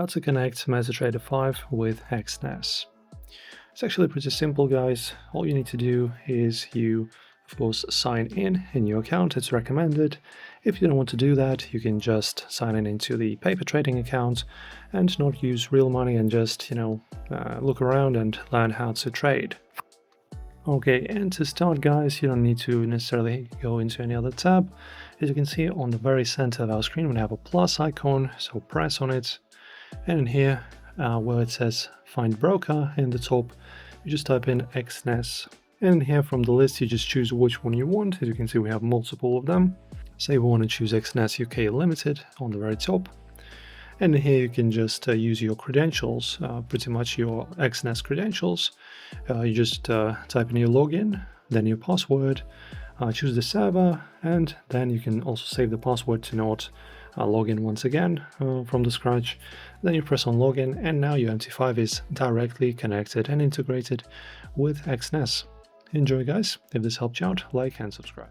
How to connect MetaTrader 5 with Exness. It's actually pretty simple, guys. All you need to do is of course, sign in your account. It's recommended. If you don't want to do that, you can just sign in into the paper trading account and not use real money and just, look around and learn how to trade. Okay, and to start, guys, you don't need to necessarily go into any other tab. As you can see on the very center of our screen, we have a plus icon, so press on it. And in here, where it says Find Broker in the top, you just type in Exness. And in here from the list, you just choose which one you want. As you can see, we have multiple of them. Say we want to choose Exness UK Limited on the very top. And here you can just use your credentials, pretty much your Exness credentials. You just type in your login, then your password, choose the server, and then you can also save the password to not log in once again from the scratch. Then you press on login, and now your MT5 is directly connected and integrated with Exness. Enjoy, guys. If this helped you out, like and subscribe.